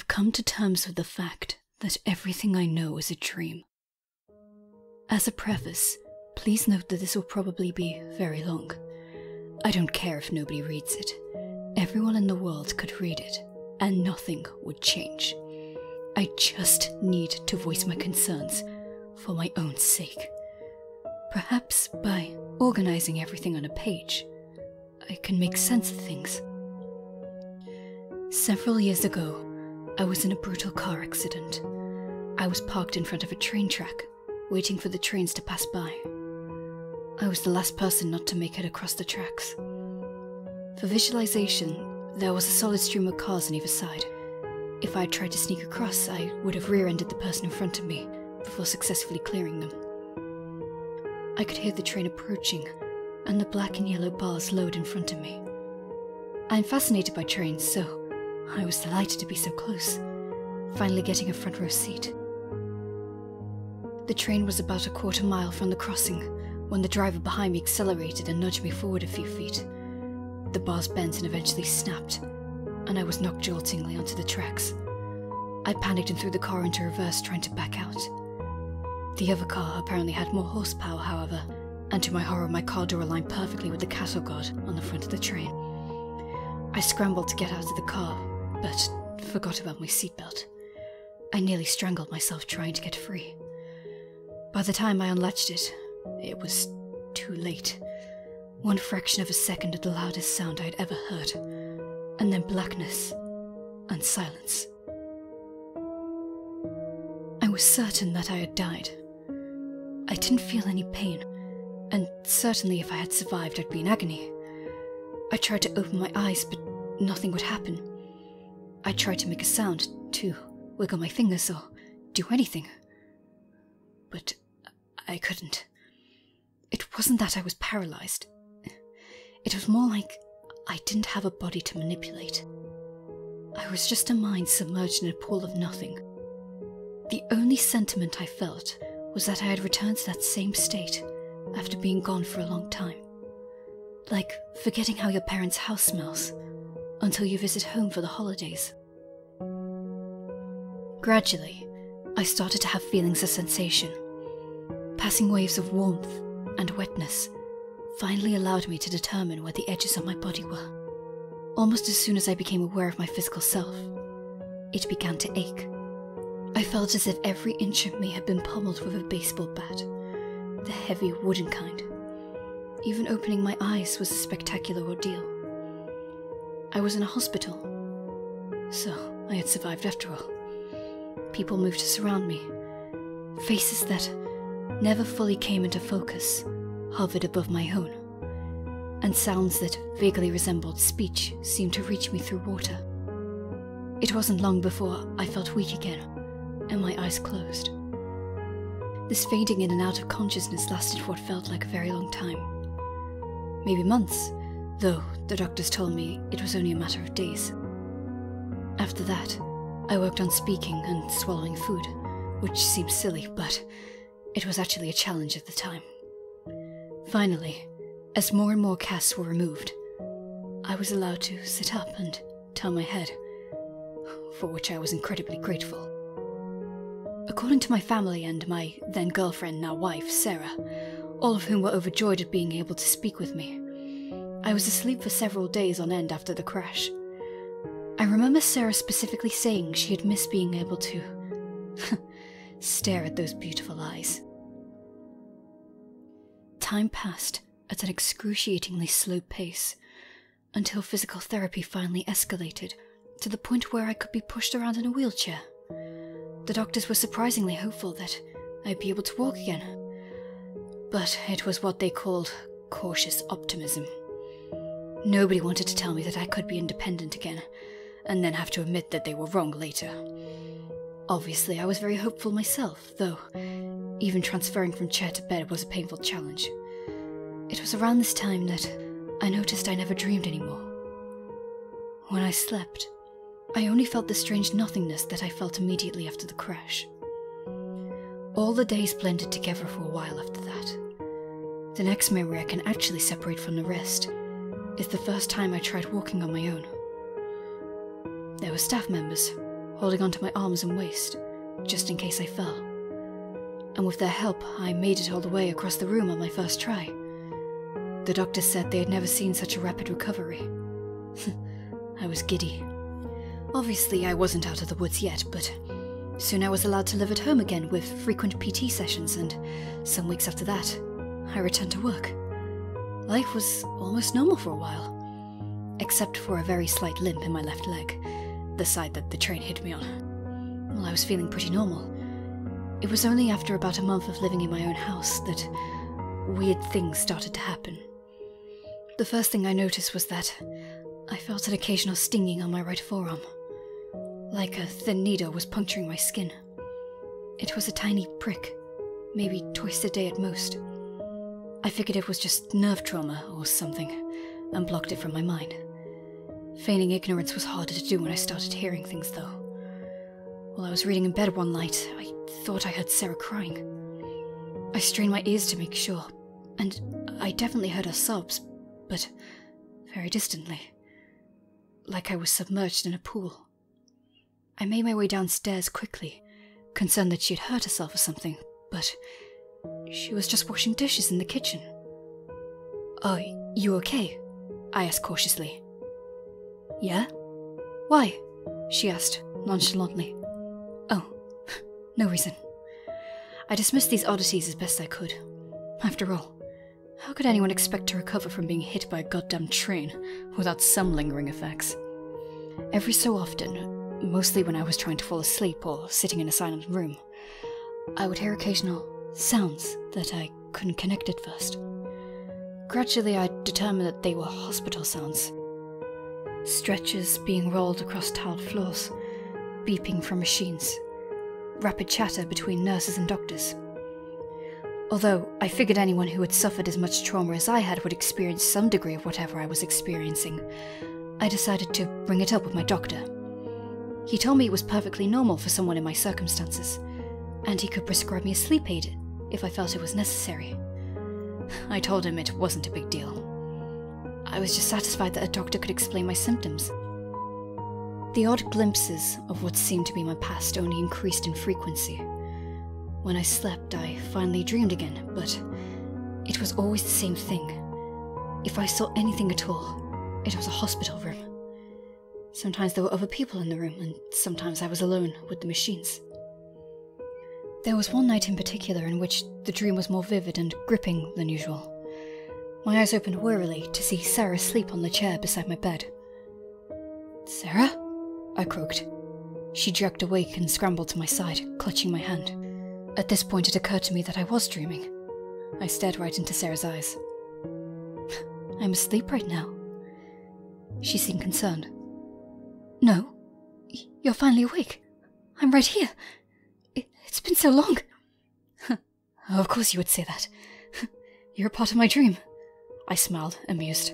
I've come to terms with the fact that everything I know is a dream. As a preface, please note that this will probably be very long. I don't care if nobody reads it. Everyone in the world could read it, and nothing would change. I just need to voice my concerns for my own sake. Perhaps by organizing everything on a page, I can make sense of things. Several years ago, I was in a brutal car accident. I was parked in front of a train track, waiting for the trains to pass by. I was the last person not to make it across the tracks. For visualization, there was a solid stream of cars on either side. If I had tried to sneak across, I would have rear-ended the person in front of me before successfully clearing them. I could hear the train approaching, and the black and yellow bars lowered in front of me. I'm fascinated by trains, so I was delighted to be so close, finally getting a front row seat. The train was about a quarter mile from the crossing when the driver behind me accelerated and nudged me forward a few feet. The bars bent and eventually snapped, and I was knocked joltingly onto the tracks. I panicked and threw the car into reverse, trying to back out. The other car apparently had more horsepower, however, and to my horror my car door aligned perfectly with the cattle guard on the front of the train. I scrambled to get out of the car, but forgot about my seatbelt. I nearly strangled myself trying to get free. By the time I unlatched it, it was too late. One fraction of a second of the loudest sound I had ever heard, and then blackness and silence. I was certain that I had died. I didn't feel any pain, and certainly if I had survived I'd be in agony. I tried to open my eyes, but nothing would happen. I tried to make a sound, to wiggle my fingers or do anything. But I couldn't. It wasn't that I was paralyzed. It was more like I didn't have a body to manipulate. I was just a mind submerged in a pool of nothing. The only sentiment I felt was that I had returned to that same state after being gone for a long time. Like forgetting how your parents' house smells until you visit home for the holidays. Gradually, I started to have feelings of sensation. Passing waves of warmth and wetness finally allowed me to determine where the edges of my body were. Almost as soon as I became aware of my physical self, it began to ache. I felt as if every inch of me had been pummeled with a baseball bat, the heavy wooden kind. Even opening my eyes was a spectacular ordeal. I was in a hospital, so I had survived after all. People moved to surround me. Faces that never fully came into focus hovered above my own, and sounds that vaguely resembled speech seemed to reach me through water. It wasn't long before I felt weak again, and my eyes closed. This fading in and out of consciousness lasted what felt like a very long time. Maybe months, though the doctors told me it was only a matter of days. After that, I worked on speaking and swallowing food, which seems silly, but it was actually a challenge at the time. Finally, as more and more casts were removed, I was allowed to sit up and turn my head, for which I was incredibly grateful. According to my family and my then-girlfriend, now wife, Sarah, all of whom were overjoyed at being able to speak with me, I was asleep for several days on end after the crash. I remember Sarah specifically saying she had missed being able to stare at those beautiful eyes. Time passed at an excruciatingly slow pace, until physical therapy finally escalated to the point where I could be pushed around in a wheelchair. The doctors were surprisingly hopeful that I'd be able to walk again, but it was what they called cautious optimism. Nobody wanted to tell me that I could be independent again, and then have to admit that they were wrong later. Obviously, I was very hopeful myself, though even transferring from chair to bed was a painful challenge. It was around this time that I noticed I never dreamed anymore. When I slept, I only felt the strange nothingness that I felt immediately after the crash. All the days blended together for a while after that. The next memory I can actually separate from the rest is the first time I tried walking on my own. There were staff members, holding onto my arms and waist, just in case I fell. And with their help, I made it all the way across the room on my first try. The doctors said they had never seen such a rapid recovery. I was giddy. Obviously, I wasn't out of the woods yet, but soon I was allowed to live at home again with frequent PT sessions, and some weeks after that, I returned to work. Life was almost normal for a while, except for a very slight limp in my left leg, the side that the train hit me on. Well, I was feeling pretty normal. It was only after about a month of living in my own house that weird things started to happen. The first thing I noticed was that I felt an occasional stinging on my right forearm, like a thin needle was puncturing my skin. It was a tiny prick, maybe twice a day at most. I figured it was just nerve trauma or something, and blocked it from my mind. Feigning ignorance was harder to do when I started hearing things, though. While I was reading in bed one night, I thought I heard Sarah crying. I strained my ears to make sure, and I definitely heard her sobs, but very distantly, like I was submerged in a pool. I made my way downstairs quickly, concerned that she had hurt herself or something, but she was just washing dishes in the kitchen. "Are you okay?" I asked cautiously. "Yeah? Why?" she asked nonchalantly. "Oh, no reason." I dismissed these oddities as best I could. After all, how could anyone expect to recover from being hit by a goddamn train without some lingering effects? Every so often, mostly when I was trying to fall asleep or sitting in a silent room, I would hear occasional sounds that I couldn't connect at first. Gradually, I determined that they were hospital sounds. Stretchers being rolled across tiled floors, beeping from machines, rapid chatter between nurses and doctors. Although I figured anyone who had suffered as much trauma as I had would experience some degree of whatever I was experiencing, I decided to bring it up with my doctor. He told me it was perfectly normal for someone in my circumstances, and he could prescribe me a sleep aid if I felt it was necessary. I told him it wasn't a big deal. I was just satisfied that a doctor could explain my symptoms. The odd glimpses of what seemed to be my past only increased in frequency. When I slept, I finally dreamed again, but it was always the same thing. If I saw anything at all, it was a hospital room. Sometimes there were other people in the room, and sometimes I was alone with the machines. There was one night in particular in which the dream was more vivid and gripping than usual. My eyes opened wearily to see Sarah asleep on the chair beside my bed. "Sarah?" I croaked. She jerked awake and scrambled to my side, clutching my hand. At this point it occurred to me that I was dreaming. I stared right into Sarah's eyes. "I'm asleep right now." She seemed concerned. "No, you're finally awake. I'm right here. It's been so long." "Of course you would say that. You're a part of my dream." I smiled, amused.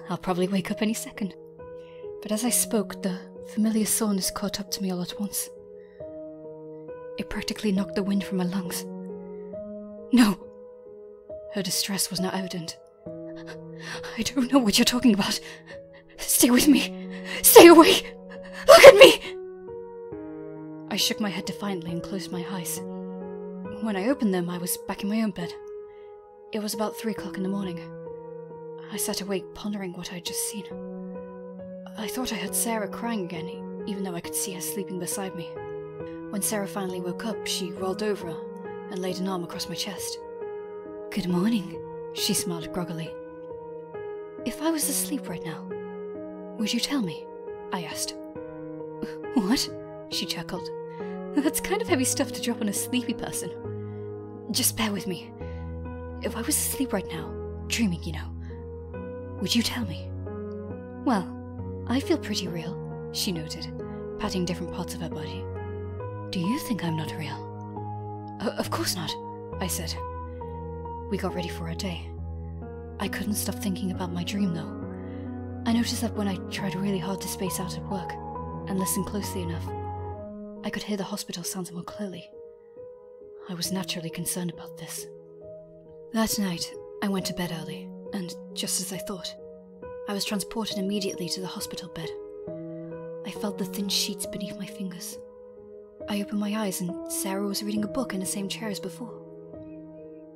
"I'll probably wake up any second." But as I spoke, the familiar soreness caught up to me all at once. It practically knocked the wind from my lungs. "No!" Her distress was now evident. "I don't know what you're talking about. Stay with me! Stay away! Look at me!" I shook my head defiantly and closed my eyes. When I opened them, I was back in my own bed. It was about 3 o'clock in the morning. I sat awake, pondering what I'd just seen. I thought I heard Sarah crying again, even though I could see her sleeping beside me. When Sarah finally woke up, she rolled over and laid an arm across my chest. "Good morning," she smiled groggily. "If I was asleep right now, would you tell me?" I asked. "What?" she chuckled. "That's kind of heavy stuff to drop on a sleepy person. Just bear with me. If I was asleep right now, dreaming, you know, would you tell me?" "Well, I feel pretty real," she noted, patting different parts of her body. "Do you think I'm not real?" Of course not," I said. We got ready for our day. I couldn't stop thinking about my dream, though. I noticed that when I tried really hard to space out at work and listen closely enough, I could hear the hospital sounds more clearly. I was naturally concerned about this. That night, I went to bed early, and just as I thought, I was transported immediately to the hospital bed. I felt the thin sheets beneath my fingers. I opened my eyes and Sarah was reading a book in the same chair as before.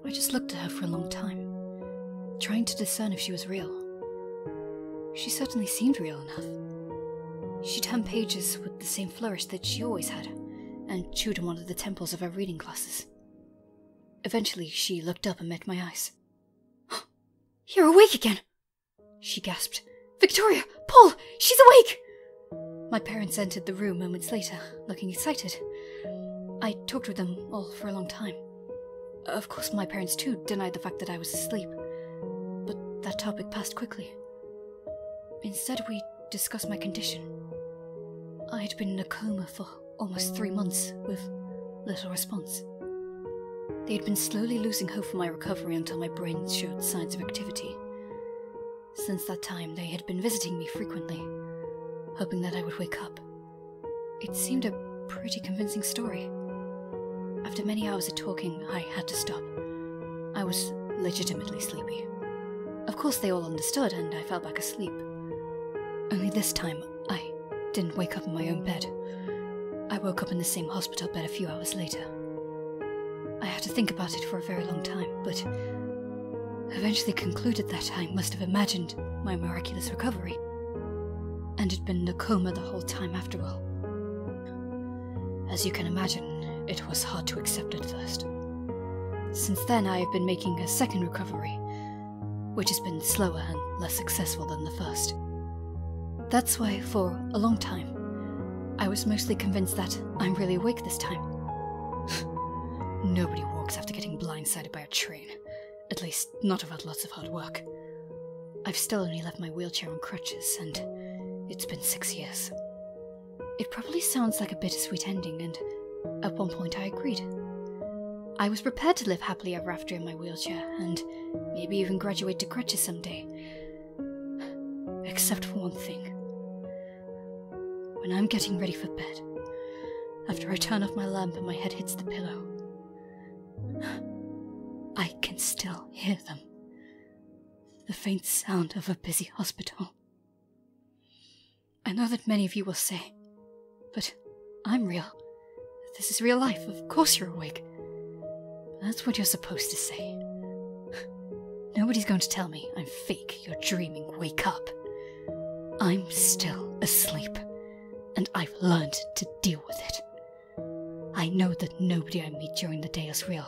I just looked at her for a long time, trying to discern if she was real. She certainly seemed real enough. She turned pages with the same flourish that she always had, and chewed on one of the temples of her reading glasses. Eventually, she looked up and met my eyes. "You're awake again!" she gasped. "Victoria! Paul! She's awake!" My parents entered the room moments later, looking excited. I talked with them all for a long time. Of course, my parents too denied the fact that I was asleep, but that topic passed quickly. Instead, we discussed my condition. I had been in a coma for almost 3 months, with little response. They had been slowly losing hope for my recovery until my brain showed signs of activity. Since that time, they had been visiting me frequently, hoping that I would wake up. It seemed a pretty convincing story. After many hours of talking, I had to stop. I was legitimately sleepy. Of course, they all understood, and I fell back asleep. Only this time, I didn't wake up in my own bed. I woke up in the same hospital bed a few hours later. I had to think about it for a very long time, but eventually concluded that I must have imagined my miraculous recovery, and had been in a coma the whole time after all. As you can imagine, it was hard to accept at first. Since then, I have been making a second recovery, which has been slower and less successful than the first. That's why, for a long time, I was mostly convinced that I'm really awake this time. Nobody walks after getting blindsided by a train. At least, not without lots of hard work. I've still only left my wheelchair on crutches, and it's been 6 years. It probably sounds like a bittersweet ending, and at one point I agreed. I was prepared to live happily ever after in my wheelchair, and maybe even graduate to crutches someday. Except for one thing. When I'm getting ready for bed, after I turn off my lamp and my head hits the pillow, I can still hear them. The faint sound of a busy hospital. I know that many of you will say, "But I'm real. This is real life. Of course you're awake." That's what you're supposed to say. Nobody's going to tell me I'm fake, you're dreaming, wake up. I'm still asleep, and I've learned to deal with it. I know that nobody I meet during the day is real,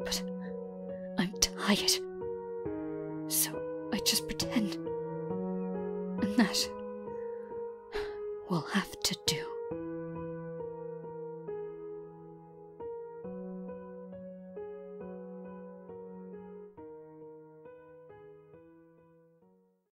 but I'm tired, so I just pretend, and that will have to do.